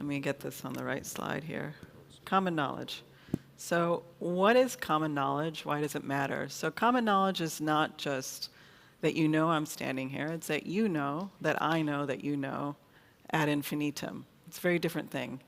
Let me get this on the right slide here. Common knowledge. So what is common knowledge? Why does it matter? So common knowledge is not just that you know I'm standing here. It's that you know that I know that you know ad infinitum. It's a very different thing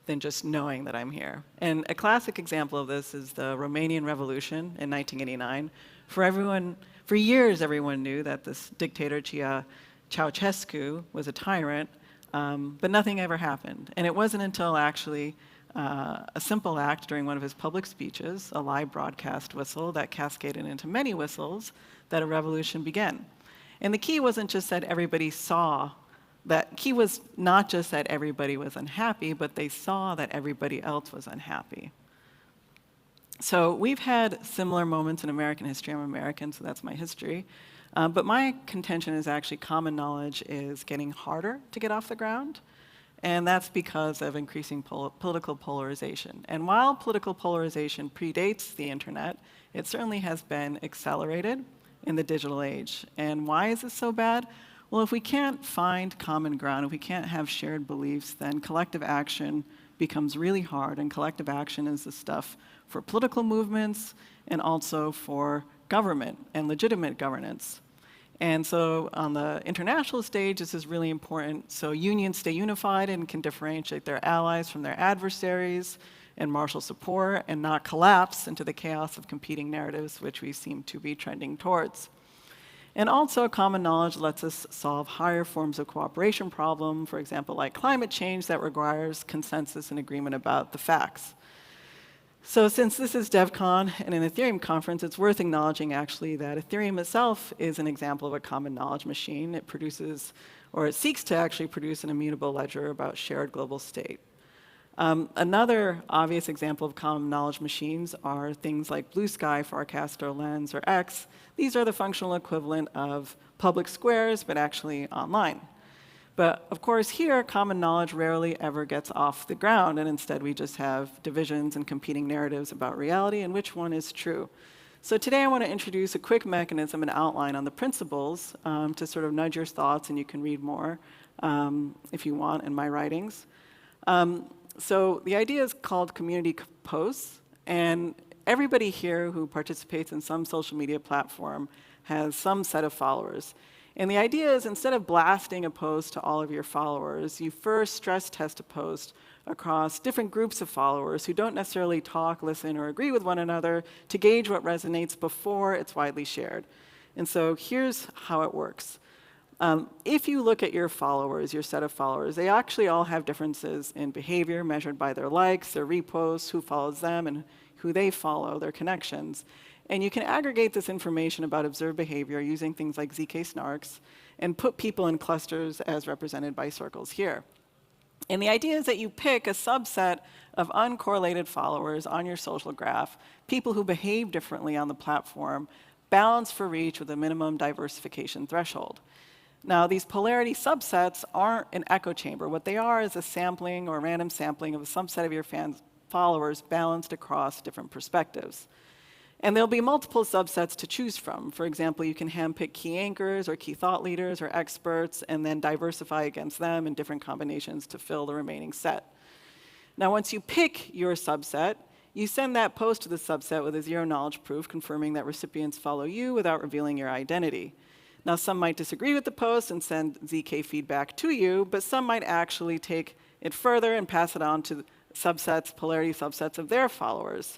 than just knowing that I'm here. And a classic example of this is the Romanian Revolution in 1989. For years, everyone knew that this dictator, Ceausescu, was a tyrant, but nothing ever happened. And it wasn't until actually a simple act during one of his public speeches, a live broadcast whistle that cascaded into many whistles, that a revolution began. And the key wasn't just that everybody saw that key was not just that everybody was unhappy, but they saw that everybody else was unhappy. So we've had similar moments in American history. I'm American, so that's my history. But my contention is actually common knowledge is getting harder to get off the ground. And that's because of increasing political polarization. And while political polarization predates the internet, it certainly has been accelerated in the digital age. And why is this so bad? Well, if we can't find common ground, if we can't have shared beliefs, then collective action becomes really hard. And collective action is the stuff for political movements and also for government and legitimate governance. And so on the international stage, this is really important. So unions stay unified and can differentiate their allies from their adversaries and marshal support and not collapse into the chaos of competing narratives, which we seem to be trending towards. And also, common knowledge lets us solve higher forms of cooperation problem, for example, like climate change that requires consensus and agreement about the facts. So since this is DevCon and an Ethereum conference, it's worth acknowledging actually that Ethereum itself is an example of a common knowledge machine. It produces, or it seeks to actually produce an immutable ledger about shared global state. Another obvious example of common knowledge machines are things like Blue Sky, Farcaster, Lens, or X. These are the functional equivalent of public squares, but actually online. But of course, here, common knowledge rarely ever gets off the ground, and instead we just have divisions and competing narratives about reality and which one is true. So today I want to introduce a quick mechanism and outline on the principles to sort of nudge your thoughts, and you can read more if you want in my writings. So the idea is called community posts, and everybody here who participates in some social media platform has some set of followers. And the idea is instead of blasting a post to all of your followers, you first stress test a post across different groups of followers who don't necessarily talk, listen, or agree with one another to gauge what resonates before it's widely shared. And so here's how it works. If you look at your followers, your set of followers, they actually all have differences in behavior measured by their likes, their reposts, who follows them, and who they follow, their connections. And you can aggregate this information about observed behavior using things like zk-snarks and put people in clusters as represented by circles here. And the idea is that you pick a subset of uncorrelated followers on your social graph, people who behave differently on the platform, balanced for reach with a minimum diversification threshold. Now, these polarity subsets aren't an echo chamber. What they are is a sampling or random sampling of a subset of your followers balanced across different perspectives. And there'll be multiple subsets to choose from. For example, you can handpick key anchors or key thought leaders or experts and then diversify against them in different combinations to fill the remaining set. Now, once you pick your subset, you send that post to the subset with a zero knowledge proof confirming that recipients follow you without revealing your identity. Now, some might disagree with the post and send ZK feedback to you, but some might actually take it further and pass it on to subsets, polarity subsets of their followers.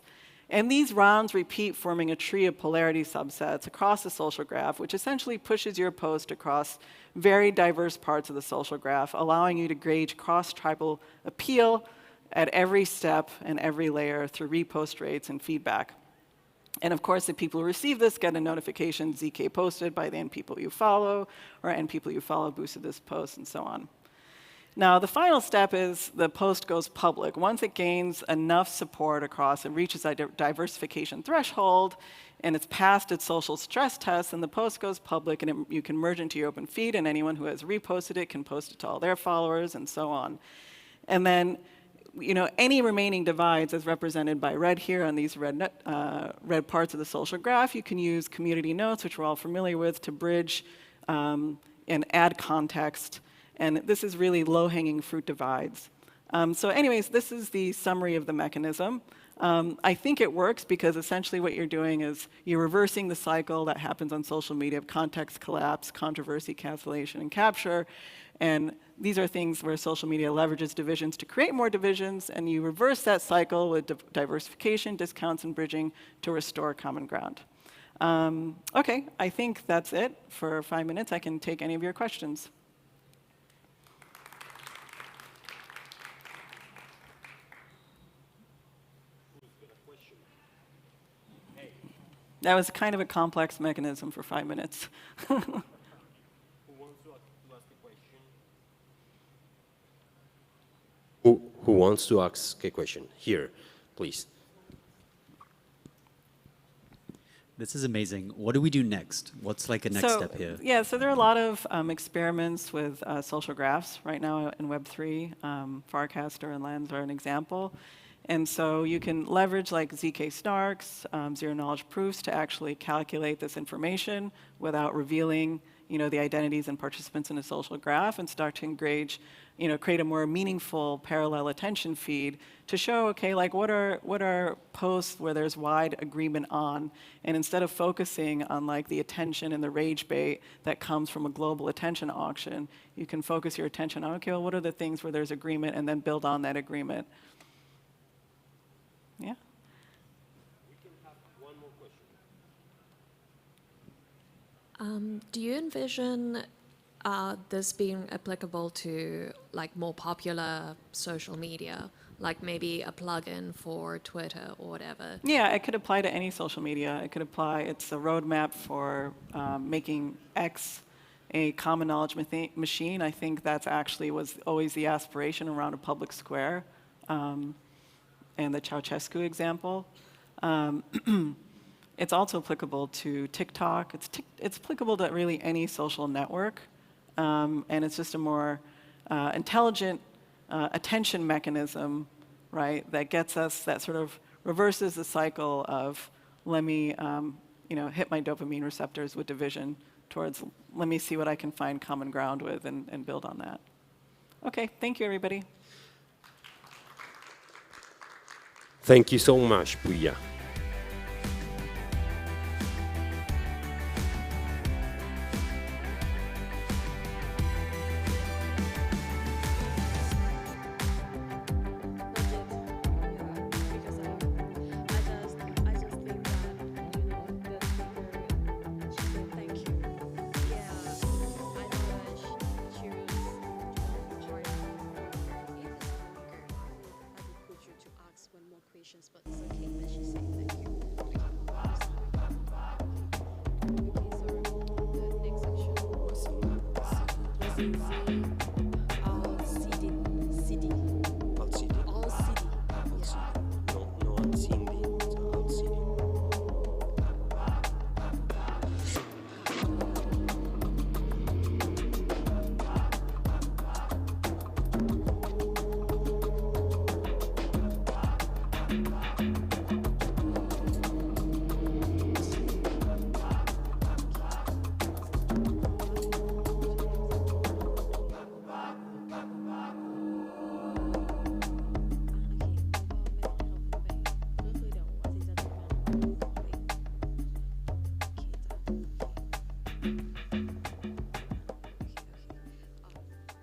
And these rounds repeat, forming a tree of polarity subsets across the social graph, which essentially pushes your post across very diverse parts of the social graph, allowing you to gauge cross-tribal appeal at every step and every layer through repost rates and feedback. And of course, the people who receive this get a notification, ZK posted by the N people you follow, or N people you follow boosted this post, and so on. Now, the final step is the post goes public. Once it gains enough support across and reaches a diversification threshold, and it's passed its social stress test, and the post goes public, and you can merge into your open feed, and anyone who has reposted it can post it to all their followers, and so on. And then any remaining divides, as represented by red here on these red parts of the social graph, you can use community notes, which we're all familiar with, to bridge and add context. And this is really low-hanging fruit divides. So anyways, this is the summary of the mechanism. I think it works because essentially what you're doing is you're reversing the cycle that happens on social media of context collapse, controversy, cancellation, and capture. And these are things where social media leverages divisions to create more divisions, and you reverse that cycle with diversification, discounts, and bridging to restore common ground. OK, I think that's it for 5 minutes. I can take any of your questions. That was kind of a complex mechanism for 5 minutes. Who wants to ask a question? Who wants to ask a question? Here, please. This is amazing. What do we do next? What's like a next step here? Yeah, so there are a lot of experiments with social graphs right now in Web3. Farcaster and Lens are an example. And so you can leverage like ZK snarks, zero knowledge proofs to actually calculate this information without revealing, the identities and participants in a social graph, and start to engage, create a more meaningful parallel attention feed to show, okay, like what are posts where there's wide agreement on, and instead of focusing on like the attention and the rage bait that comes from a global attention auction, you can focus your attention on, okay, well, what are the things where there's agreement, and then build on that agreement. Yeah. We can have one more question. Do you envision this being applicable to like more popular social media, like maybe a plugin for Twitter or whatever? Yeah, it could apply to any social media. It could apply, it's a roadmap for making X a common knowledge machine. I think that's actually was always the aspiration around a public square. And the Ceausescu example. It's also applicable to TikTok. It's applicable to really any social network. And it's just a more intelligent attention mechanism, right, that gets us, that sort of reverses the cycle of let me hit my dopamine receptors with division towards let me see what I can find common ground with and build on that. OK, thank you, everybody. Thank you so much, Puya. But it's okay that she said thank you. Okay, so the next section was CD. All CD. All CD. No, al Cindy. Al Cindy.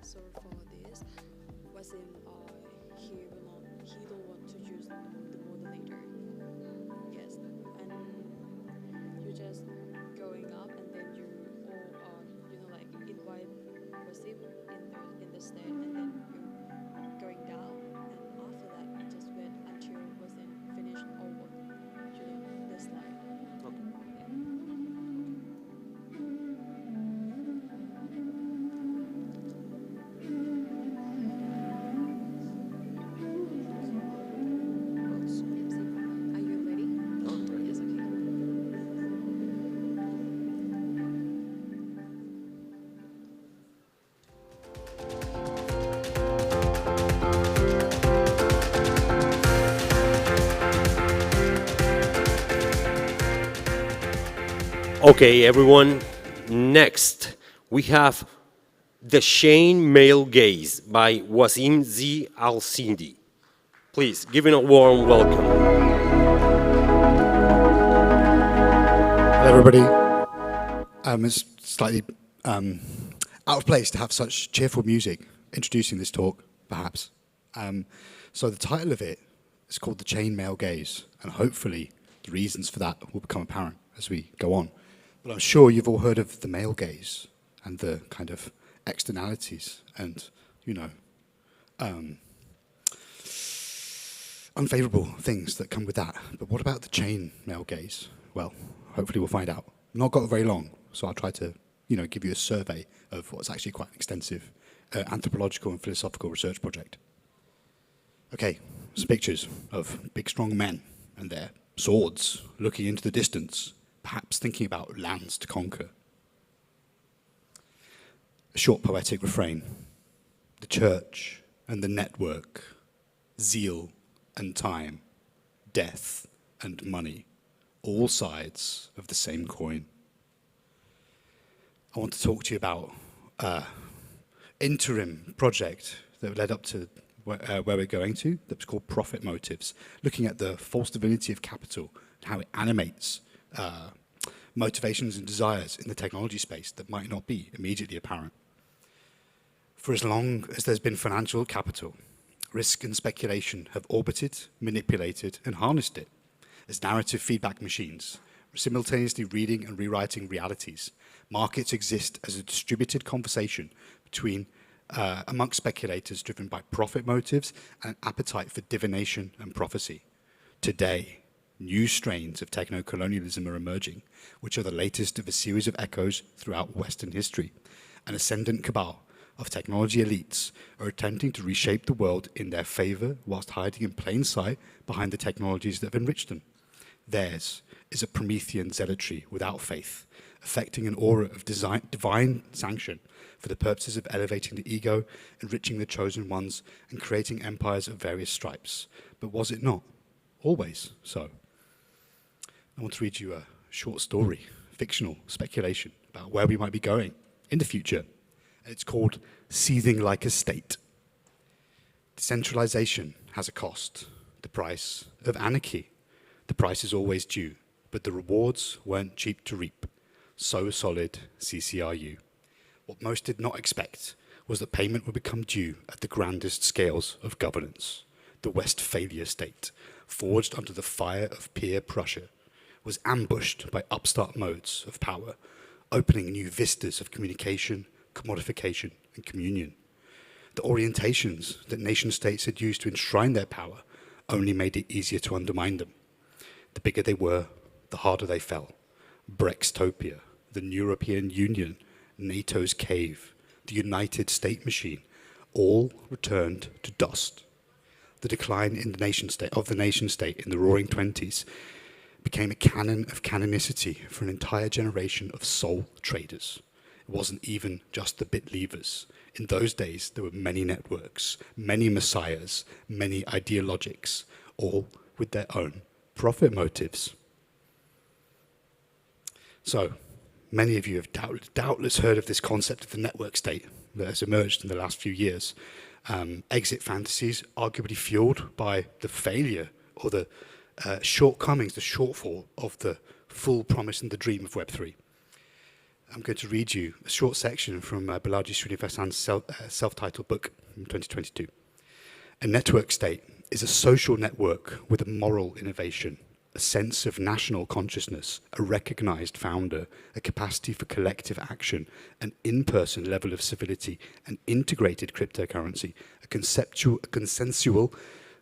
So for this, was in he don't want to use the modulator. Yes, and you just going up and then you all like invite Wasim in the state, and then you going down, and after that you just wait until Wasim finished all the slide. Are you ready? Yes, okay. Okay, everyone. Next, we have The Chain Male Gaze by Wasim Z. Al-Sindi. Please, give it a warm welcome. Hello, everybody. It's slightly out of place to have such cheerful music introducing this talk, perhaps. So the title of it is called The Chain Male Gaze, and hopefully the reasons for that will become apparent as we go on. But I'm sure you've all heard of the male gaze and the kind of externalities and, unfavorable things that come with that. But what about the chain male gaze? Well, hopefully we'll find out. I've not got very long, so I'll try to, give you a survey of what's actually quite an extensive anthropological and philosophical research project. Okay, some pictures of big, strong men and their swords looking into the distance, perhaps thinking about lands to conquer. A short poetic refrain. The church and the network, zeal and time, death and money, all sides of the same coin. I want to talk to you about an interim project that led up to where we're going to, that was called Profit Motives, looking at the false divinity of capital and how it animates motivations and desires in the technology space that might not be immediately apparent. For as long as there's been financial capital, risk and speculation have orbited, manipulated, and harnessed it as narrative feedback machines, simultaneously reading and rewriting realities. Markets exist as a distributed conversation between amongst speculators driven by profit motives and an appetite for divination and prophecy. Today, new strains of techno-colonialism are emerging, which are the latest of a series of echoes throughout Western history. An ascendant cabal of technology elites are attempting to reshape the world in their favor whilst hiding in plain sight behind the technologies that have enriched them. Theirs is a Promethean zealotry without faith, affecting an aura of divine sanction for the purposes of elevating the ego, enriching the chosen ones, and creating empires of various stripes. But was it not always so? I want to read you a short story, fictional speculation about where we might be going in the future. It's called Seething Like a State. Decentralization has a cost, the price of anarchy. The price is always due, but the rewards weren't cheap to reap. So solid CCRU. What most did not expect was that payment would become due at the grandest scales of governance. The Westphalia state, forged under the fire of peer pressure, was ambushed by upstart modes of power, opening new vistas of communication, commodification, and communion. The orientations that nation-states had used to enshrine their power only made it easier to undermine them. The bigger they were, the harder they fell. Brextopia, the European Union, NATO's cave, the United State machine, all returned to dust. The decline in the nation-state in the Roaring Twenties became a canon of canonicity for an entire generation of soul traders. It wasn't even just the bit levers. In those days, there were many networks, many messiahs, many ideologics, all with their own profit motives. So, many of you have doubtless heard of this concept of the network state that has emerged in the last few years. Exit fantasies, arguably fueled by the failure or the shortcomings, the shortfall of the full promise and the dream of Web3. I'm going to read you a short section from Balaji Srinivasan's self-titled book from 2022. A network state is a social network with a moral innovation, a sense of national consciousness, a recognized founder, a capacity for collective action, an in-person level of civility, an integrated cryptocurrency, a consensual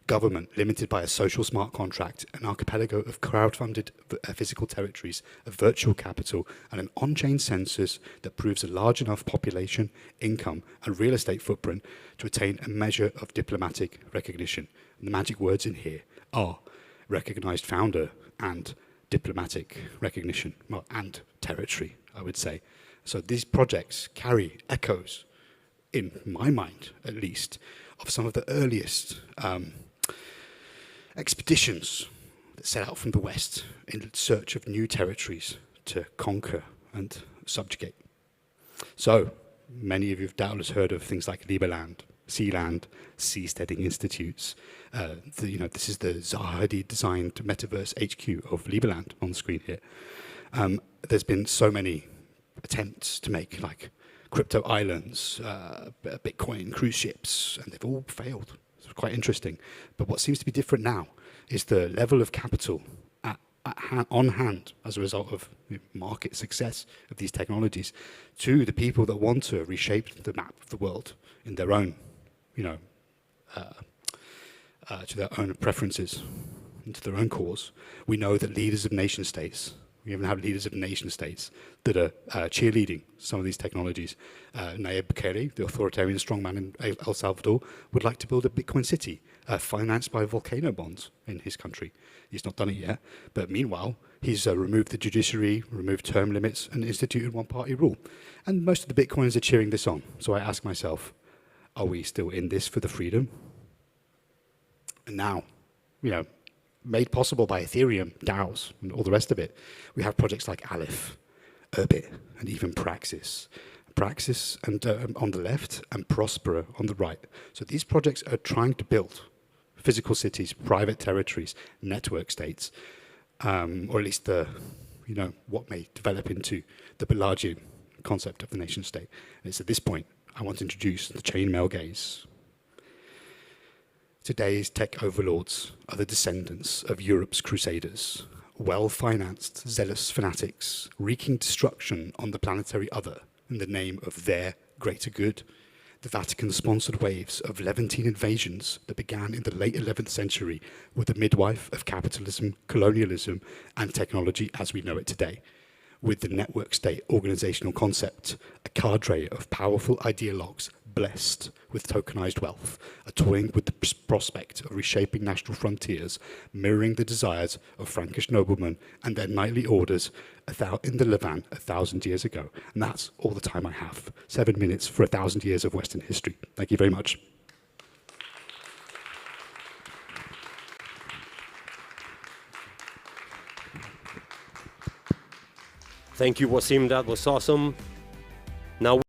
government limited by a social smart contract, an archipelago of crowd-funded physical territories, a virtual capital, and an on-chain census that proves a large enough population, income, and real estate footprint to attain a measure of diplomatic recognition. And the magic words in here are recognized founder and diplomatic recognition, well, and territory, I would say. So these projects carry echoes, in my mind at least, of some of the earliest expeditions that set out from the West in search of new territories to conquer and subjugate. So, Many of you have doubtless heard of things like Liberland, Sealand, Seasteading Institutes. This is the Zaha Hadid-designed metaverse HQ of Liberland on the screen here. There's been so many attempts to make like crypto islands, Bitcoin cruise ships, and they've all failed. It's quite interesting. But what seems to be different now is the level of capital on hand as a result of market success of these technologies to the people that want to reshape the map of the world in their own, to their own preferences and to their own cause. We know that leaders of nation states, we even have leaders of nation states that are cheerleading some of these technologies. Nayib Bukele, the authoritarian strongman in El Salvador, would like to build a Bitcoin city financed by volcano bonds in his country. He's not done it yet, but meanwhile, he's removed the judiciary, removed term limits, and instituted one-party rule. And most of the Bitcoiners are cheering this on. So I ask myself, are we still in this for the freedom? And now, made possible by Ethereum, DAOs, and all the rest of it, we have projects like Aleph, Urbit, and even Praxis. Praxis and on the left, and Prospera on the right. So these projects are trying to build physical cities, private territories, network states, or at least what may develop into the Pelagian concept of the nation state. And it's at this point I want to introduce the chainmail gaze. Today's tech overlords are the descendants of Europe's crusaders, well-financed, zealous fanatics, wreaking destruction on the planetary other in the name of their greater good. The Vatican sponsored waves of Levantine invasions that began in the late 11th century were the midwife of capitalism, colonialism, and technology as we know it today. With the network state organizational concept, a cadre of powerful ideologues blessed with tokenized wealth are toying with the prospect of reshaping national frontiers, mirroring the desires of Frankish noblemen and their knightly orders in the Levant 1,000 years ago. And that's all the time I have. 7 minutes for 1,000 years of Western history. Thank you very much. Thank you, Wasim. That was awesome. Now